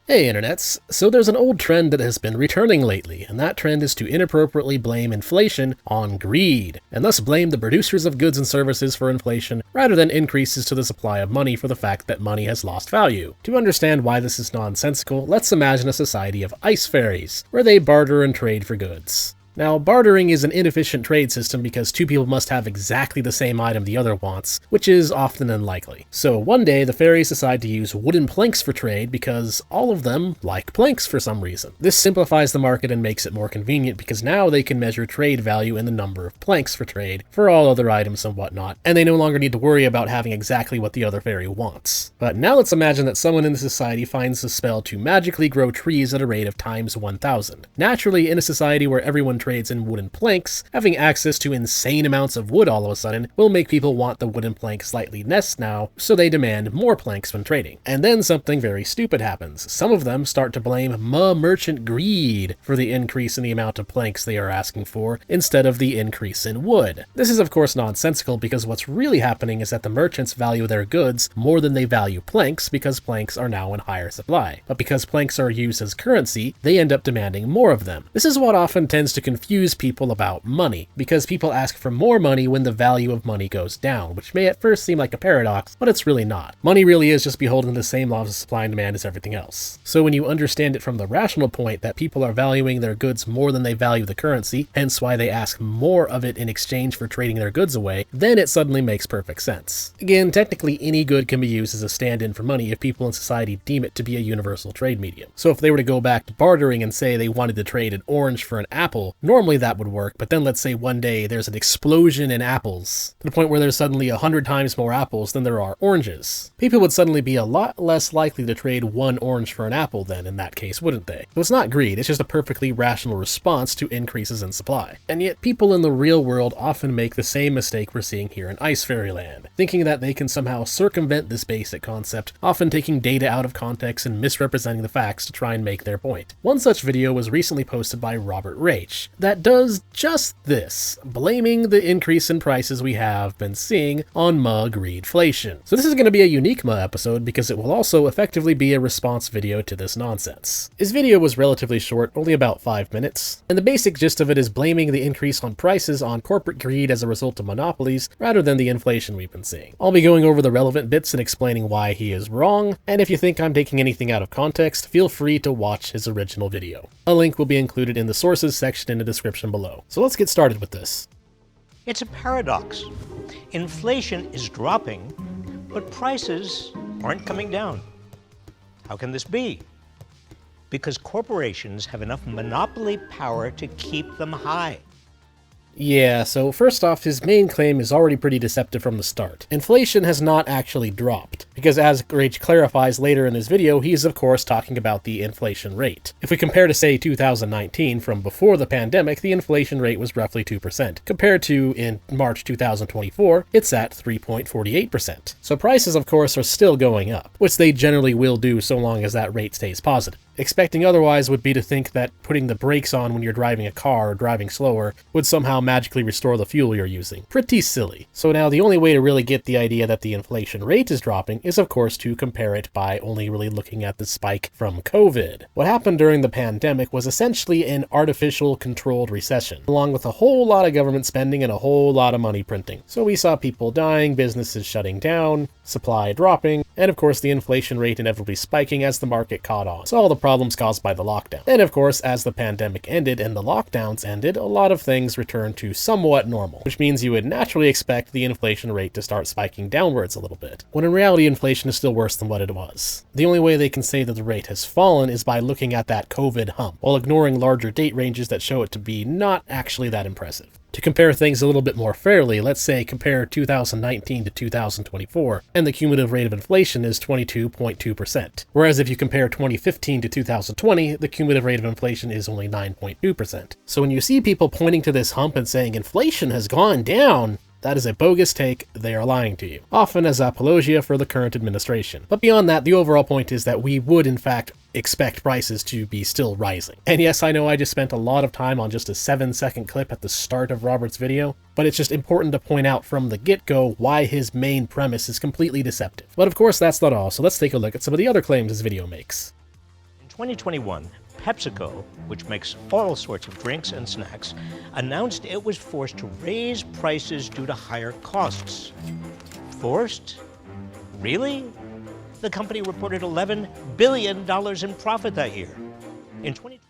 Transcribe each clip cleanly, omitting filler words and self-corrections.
Hey internets, so there's an old trend that has been returning lately, and that trend is to inappropriately blame inflation on greed, and thus blame the producers of goods and services for inflation rather than increases to the supply of money for the fact that money has lost value. To understand why this is nonsensical, let's imagine a society of ice fairies, where they barter and trade for goods. Now, bartering is an inefficient trade system because two people must have exactly the same item the other wants, which is often unlikely. So one day, the fairies decide to use wooden planks for trade because all of them like planks for some reason. This simplifies the market and makes it more convenient because now they can measure trade value in the number of planks for trade for all other items and whatnot, and they no longer need to worry about having exactly what the other fairy wants. But now let's imagine that someone in the society finds the spell to magically grow trees at a rate of times 1,000. Naturally, in a society where everyone trades in wooden planks, having access to insane amounts of wood all of a sudden will make people want the wooden plank slightly less now, so they demand more planks when trading. And then something very stupid happens. Some of them start to blame merchant greed for the increase in the amount of planks they are asking for, instead of the increase in wood. This is of course nonsensical because what's really happening is that the merchants value their goods more than they value planks because planks are now in higher supply. But because planks are used as currency, they end up demanding more of them. This is what often tends to confuse people about money, because people ask for more money when the value of money goes down, which may at first seem like a paradox, but it's really not. Money really is just beholden to the same laws of supply and demand as everything else. So when you understand it from the rational point that people are valuing their goods more than they value the currency, hence why they ask more of it in exchange for trading their goods away, then it suddenly makes perfect sense. Again, technically any good can be used as a stand-in for money if people in society deem it to be a universal trade medium. So if they were to go back to bartering and say they wanted to trade an orange for an apple, normally that would work, but then let's say one day there's an explosion in apples, to the point where there's suddenly 100 times more apples than there are oranges. People would suddenly be a lot less likely to trade one orange for an apple then in that case, wouldn't they? So it's not greed, it's just a perfectly rational response to increases in supply. And yet people in the real world often make the same mistake we're seeing here in Ice Fairyland, thinking that they can somehow circumvent this basic concept, often taking data out of context and misrepresenting the facts to try and make their point. One such video was recently posted by Reich that does just this, blaming the increase in prices we have been seeing on Muh Greedflation. So this is going to be a unique Muh episode because it will also effectively be a response video to this nonsense. His video was relatively short, only about 5 minutes, and the basic gist of it is blaming the increase on prices on corporate greed as a result of monopolies rather than the inflation we've been seeing. I'll be going over the relevant bits and explaining why he is wrong, and if you think I'm taking anything out of context, feel free to watch his original video. A link will be included in the sources section in the description below. So let's get started with this. It's a paradox. Inflation is dropping, but prices aren't coming down. How can this be? Because corporations have enough monopoly power to keep them high. Yeah, so first off, his main claim is already pretty deceptive from the start. Inflation has not actually dropped, because as Reich clarifies later in his video, he's of course talking about the inflation rate. If we compare to say 2019, from before the pandemic, the inflation rate was roughly 2%, compared to in March 2024, it's at 3.48%. So prices of course are still going up, which they generally will do so long as that rate stays positive. Expecting otherwise would be to think that putting the brakes on when you're driving a car or driving slower would somehow magically restore the fuel you're using. Pretty silly. So now the only way to really get the idea that the inflation rate is dropping is of course to compare it by only really looking at the spike from COVID. What happened during the pandemic was essentially an artificial controlled recession, along with a whole lot of government spending and a whole lot of money printing. So we saw people dying, businesses shutting down, supply dropping, and of course the inflation rate inevitably spiking as the market caught on. So all the problems caused by the lockdown. And of course, as the pandemic ended and the lockdowns ended, a lot of things returned to somewhat normal, which means you would naturally expect the inflation rate to start spiking downwards a little bit, when in reality inflation is still worse than what it was. The only way they can say that the rate has fallen is by looking at that COVID hump, while ignoring larger date ranges that show it to be not actually that impressive. To compare things a little bit more fairly, let's say compare 2019 to 2024, and the cumulative rate of inflation is 22.2%. Whereas if you compare 2015 to 2020, the cumulative rate of inflation is only 9.2%. So when you see people pointing to this hump and saying inflation has gone down, that is a bogus take, they are lying to you, often as apologia for the current administration. But beyond that, the overall point is that we would in fact expect prices to be still rising. And yes, I know I just spent a lot of time on just a 7-second clip at the start of Robert's video, but it's just important to point out from the get-go why his main premise is completely deceptive. But of course that's not all, so let's take a look at some of the other claims his video makes. 2021, Pepsico, which makes all sorts of drinks and snacks, announced it was forced to raise prices due to higher costs. Forced? Really? The company reported $11 billion in profit that year. In 2020.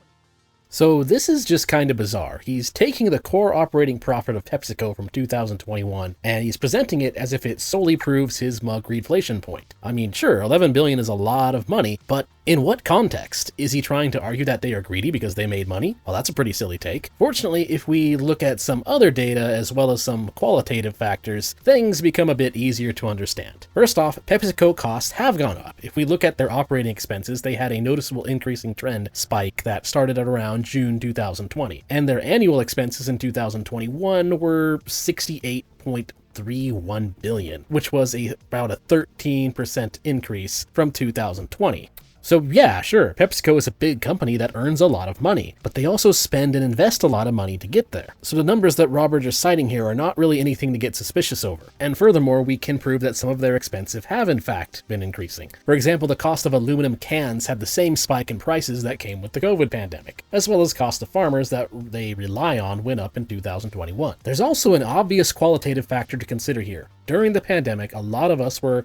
So this is just kind of bizarre. He's taking the core operating profit of PepsiCo from 2021, and he's presenting it as if it solely proves his Muh Greedflation point. I mean, sure, $11 billion is a lot of money, but in what context? Is he trying to argue that they are greedy because they made money? Well, that's a pretty silly take. Fortunately, if we look at some other data as well as some qualitative factors, things become a bit easier to understand. First off, PepsiCo costs have gone up. If we look at their operating expenses, they had a noticeable increasing trend spike that started at around June 2020, and their annual expenses in 2021 were 68.31 billion, which was about a 13% increase from 2020. So yeah, sure, PepsiCo is a big company that earns a lot of money, but they also spend and invest a lot of money to get there. So the numbers that Robert is citing here are not really anything to get suspicious over. And furthermore, we can prove that some of their expenses have in fact been increasing. For example, the cost of aluminum cans had the same spike in prices that came with the COVID pandemic, as well as cost of farmers that they rely on went up in 2021. There's also an obvious qualitative factor to consider here. During the pandemic, a lot of us were,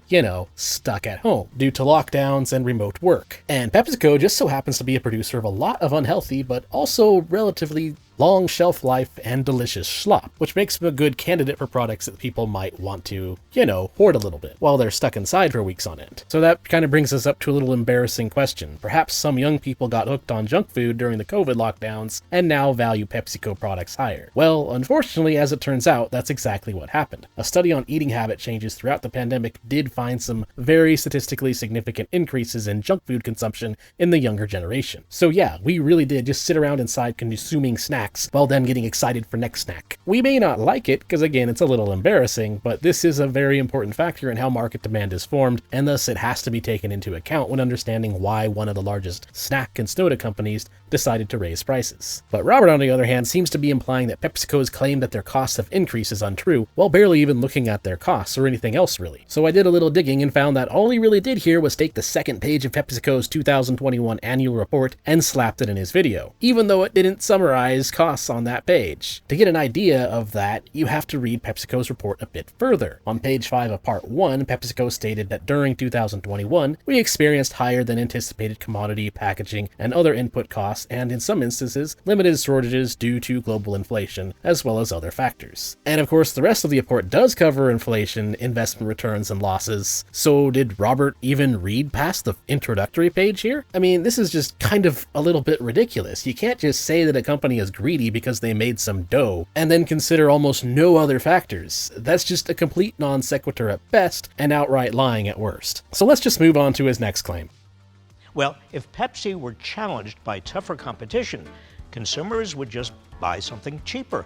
stuck at home due to lockdowns and remote work. And PepsiCo just so happens to be a producer of a lot of unhealthy, but also relatively long shelf life and delicious slop, which makes them a good candidate for products that people might want to, hoard a little bit while they're stuck inside for weeks on end. So that kind of brings us up to a little embarrassing question. Perhaps some young people got hooked on junk food during the COVID lockdowns and now value PepsiCo products higher. Well, unfortunately, as it turns out, that's exactly what happened. A study on eating habit changes throughout the pandemic did find some very statistically significant increases in junk food consumption in the younger generation. So yeah, we really did just sit around inside consuming snacks while then getting excited for next snack. We may not like it, because again, it's a little embarrassing, but this is a very important factor in how market demand is formed, and thus it has to be taken into account when understanding why one of the largest snack and soda companies decided to raise prices. But Robert, on the other hand, seems to be implying that PepsiCo's claim that their costs have increased is untrue, while barely even looking at their costs or anything else really. So I did a little digging and found that all he really did here was take the second page of PepsiCo's 2021 annual report and slapped it in his video, even though it didn't summarize costs on that page. To get an idea of that, you have to read PepsiCo's report a bit further. On page 5 of part 1, PepsiCo stated that during 2021, we experienced higher than anticipated commodity, packaging, and other input costs, and in some instances, limited shortages due to global inflation, as well as other factors. And of course, the rest of the report does cover inflation, investment returns, and losses. So did Robert even read past the introductory page here? I mean, this is just kind of a little bit ridiculous. You can't just say that a company is greedy because they made some dough, and then consider almost no other factors. That's just a complete non sequitur at best, and outright lying at worst. So let's just move on to his next claim. Well, if Pepsi were challenged by tougher competition, consumers would just buy something cheaper.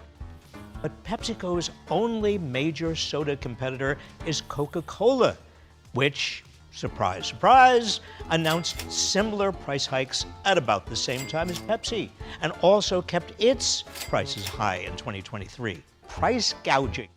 But PepsiCo's only major soda competitor is Coca-Cola, which, surprise, surprise, announced similar price hikes at about the same time as Pepsi, and also kept its prices high in 2023. Price gouging.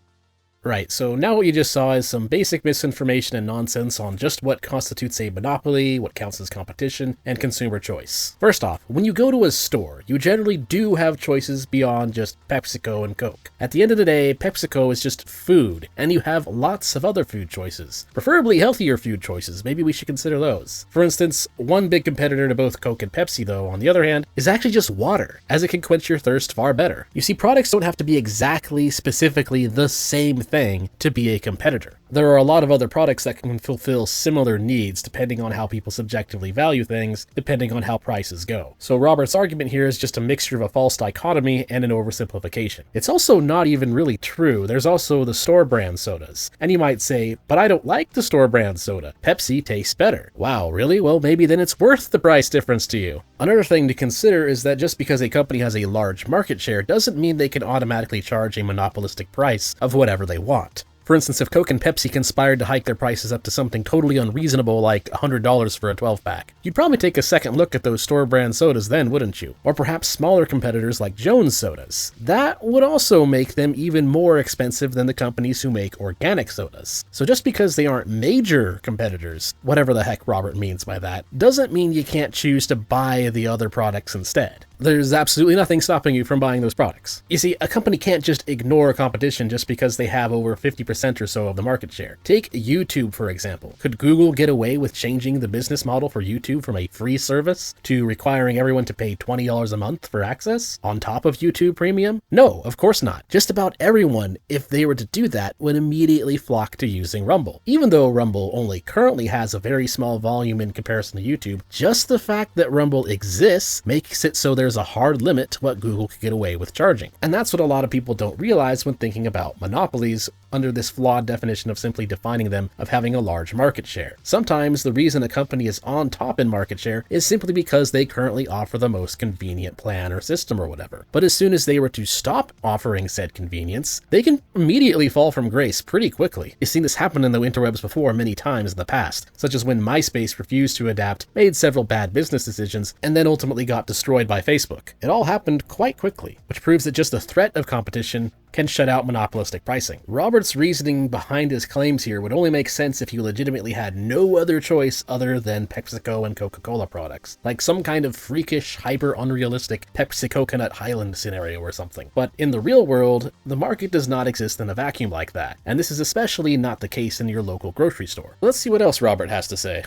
Right, so now what you just saw is some basic misinformation and nonsense on just what constitutes a monopoly, what counts as competition, and consumer choice. First off, when you go to a store, you generally do have choices beyond just PepsiCo and Coke. At the end of the day, PepsiCo is just food, and you have lots of other food choices. Preferably healthier food choices, maybe we should consider those. For instance, one big competitor to both Coke and Pepsi, though, on the other hand, is actually just water, as it can quench your thirst far better. You see, products don't have to be exactly, specifically the same thing to be a competitor. There are a lot of other products that can fulfill similar needs depending on how people subjectively value things, depending on how prices go. So Robert's argument here is just a mixture of a false dichotomy and an oversimplification. It's also not even really true. There's also the store brand sodas. And you might say, but I don't like the store brand soda. Pepsi tastes better. Wow, really? Well, maybe then it's worth the price difference to you. Another thing to consider is that just because a company has a large market share doesn't mean they can automatically charge a monopolistic price of whatever they want. For instance, if Coke and Pepsi conspired to hike their prices up to something totally unreasonable like $100 for a 12-pack, you'd probably take a second look at those store brand sodas then, wouldn't you? Or perhaps smaller competitors like Jones Sodas. That would also make them even more expensive than the companies who make organic sodas. So just because they aren't major competitors, whatever the heck Robert means by that, doesn't mean you can't choose to buy the other products instead. There's absolutely nothing stopping you from buying those products. You see, a company can't just ignore competition just because they have over 50% or so of the market share. Take YouTube, for example. Could Google get away with changing the business model for YouTube from a free service to requiring everyone to pay $20 a month for access on top of YouTube Premium? No, of course not. Just about everyone, if they were to do that, would immediately flock to using Rumble. Even though Rumble only currently has a very small volume in comparison to YouTube, just the fact that Rumble exists makes it so there's a hard limit to what Google could get away with charging. And that's what a lot of people don't realize when thinking about monopolies under this flawed definition of simply defining them of having a large market share. Sometimes the reason a company is on top in market share is simply because they currently offer the most convenient plan or system or whatever. But as soon as they were to stop offering said convenience, they can immediately fall from grace pretty quickly. You've seen this happen in the interwebs before many times in the past, such as when MySpace refused to adapt, made several bad business decisions, and then ultimately got destroyed by Facebook. It all happened quite quickly, which proves that just the threat of competition can shut out monopolistic pricing. Robert's reasoning behind his claims here would only make sense if you legitimately had no other choice other than Pepsico and Coca-Cola products, like some kind of freakish, hyper-unrealistic Pepsi Coconut Highland scenario or something. But in the real world, the market does not exist in a vacuum like that, and this is especially not the case in your local grocery store. Let's see what else Robert has to say.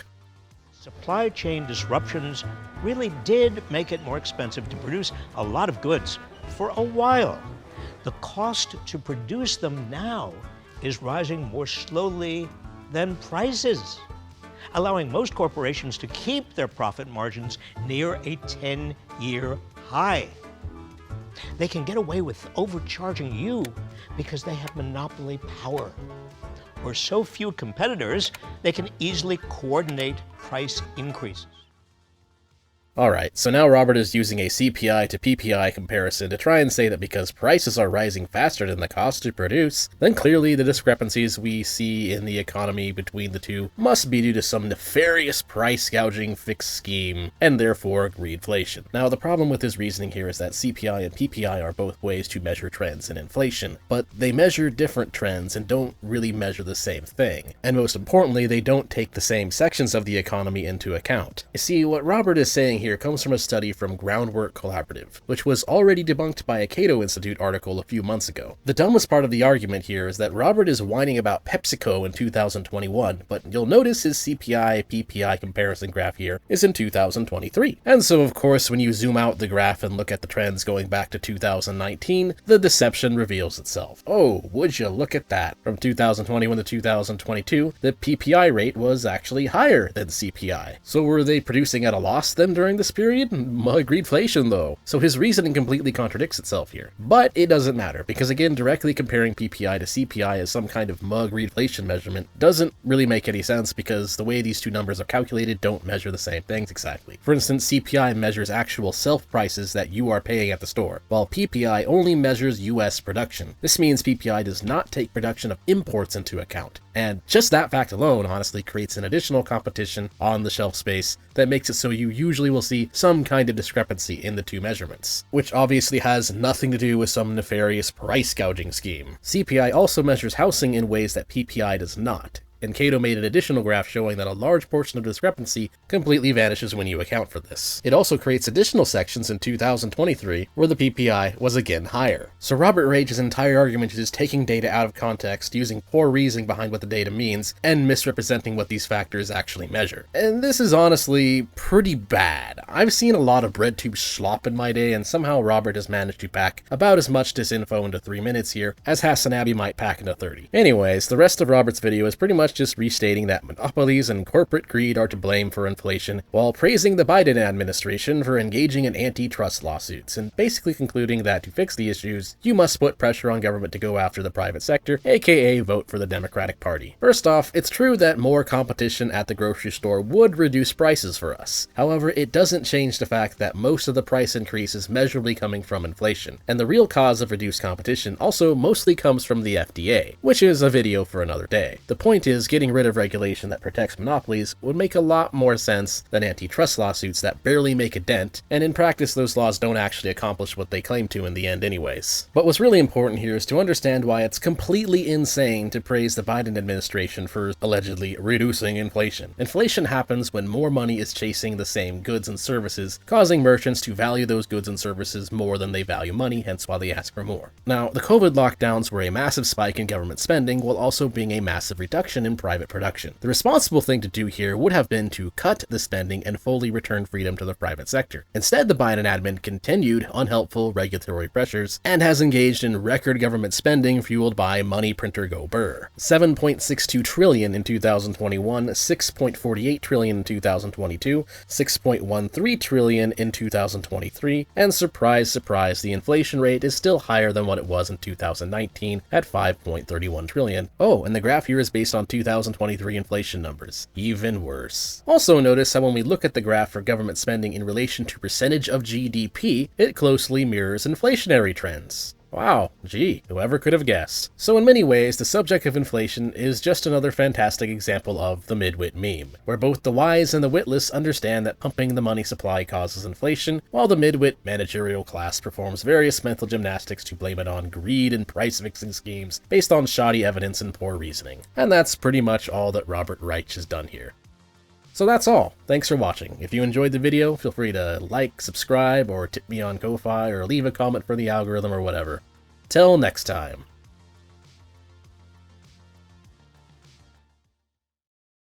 Supply chain disruptions really did make it more expensive to produce a lot of goods for a while. The cost to produce them now is rising more slowly than prices, allowing most corporations to keep their profit margins near a 10-year high. They can get away with overcharging you because they have monopoly power. Or so few competitors, they can easily coordinate price increases. Alright, so now Robert is using a CPI to PPI comparison to try and say that because prices are rising faster than the cost to produce, then clearly the discrepancies we see in the economy between the two must be due to some nefarious price gouging fixed scheme, and therefore greedflation. Now the problem with his reasoning here is that CPI and PPI are both ways to measure trends in inflation, but they measure different trends and don't really measure the same thing. And most importantly, they don't take the same sections of the economy into account. You see, what Robert is saying here comes from a study from Groundwork Collaborative, which was already debunked by a Cato Institute article a few months ago. The dumbest part of the argument here is that Robert is whining about Pepsico in 2021, but you'll notice his CPI-PPI comparison graph here is in 2023. And so of course when you zoom out the graph and look at the trends going back to 2019, the deception reveals itself. Oh, would you look at that. From 2021 to 2022, the PPI rate was actually higher than CPI. So were they producing at a loss then during this period? Muh Greedflation though. So his reasoning completely contradicts itself here. But it doesn't matter, because again, directly comparing PPI to CPI as some kind of Muh Greedflation measurement doesn't really make any sense, because the way these two numbers are calculated don't measure the same things exactly. For instance, CPI measures actual self prices that you are paying at the store, while PPI only measures US production. This means PPI does not take production of imports into account. And just that fact alone honestly creates an additional competition on the shelf space that makes it so you usually will see some kind of discrepancy in the two measurements, which obviously has nothing to do with some nefarious price gouging scheme. CPI also measures housing in ways that PPI does not, and Cato made an additional graph showing that a large portion of the discrepancy completely vanishes when you account for this. It also creates additional sections in 2023 where the PPI was again higher. So Robert Rage's entire argument is just taking data out of context, using poor reasoning behind what the data means, and misrepresenting what these factors actually measure. And this is honestly pretty bad. I've seen a lot of breadtube slop in my day, and somehow Robert has managed to pack about as much disinfo into 3 minutes here as Hassanabi might pack into 30. Anyways, the rest of Robert's video is pretty much just restating that monopolies and corporate greed are to blame for inflation, while praising the Biden administration for engaging in antitrust lawsuits, and basically concluding that to fix the issues, you must put pressure on government to go after the private sector, aka vote for the Democratic Party. First off, it's true that more competition at the grocery store would reduce prices for us. However, it doesn't doesn't change the fact that most of the price increase is measurably coming from inflation, and the real cause of reduced competition also mostly comes from the FDA, which is a video for another day. The point is, getting rid of regulation that protects monopolies would make a lot more sense than antitrust lawsuits that barely make a dent, and in practice those laws don't actually accomplish what they claim to in the end anyways. But what's really important here is to understand why it's completely insane to praise the Biden administration for allegedly reducing inflation. Inflation happens when more money is chasing the same goods and services, causing merchants to value those goods and services more than they value money, hence why they ask for more. Now, the COVID lockdowns were a massive spike in government spending while also being a massive reduction in private production. The responsible thing to do here would have been to cut the spending and fully return freedom to the private sector. Instead, the Biden admin continued unhelpful regulatory pressures and has engaged in record government spending fueled by money printer go burr. $7.62 trillion in 2021, $6.48 trillion in 2022, $6.13 trillion in 2023, and surprise, surprise, the inflation rate is still higher than what it was in 2019 at $5.31 trillion. Oh, and the graph here is based on 2023 inflation numbers. Even worse. Also notice how when we look at the graph for government spending in relation to percentage of GDP, it closely mirrors inflationary trends. Wow, gee, whoever could have guessed. So in many ways, the subject of inflation is just another fantastic example of the midwit meme, where both the wise and the witless understand that pumping the money supply causes inflation, while the midwit managerial class performs various mental gymnastics to blame it on greed and price-fixing schemes based on shoddy evidence and poor reasoning. And that's pretty much all that Robert Reich has done here. So that's all. Thanks for watching. If you enjoyed the video, feel free to like, subscribe, or tip me on Ko-Fi, or leave a comment for the algorithm or whatever. Till next time.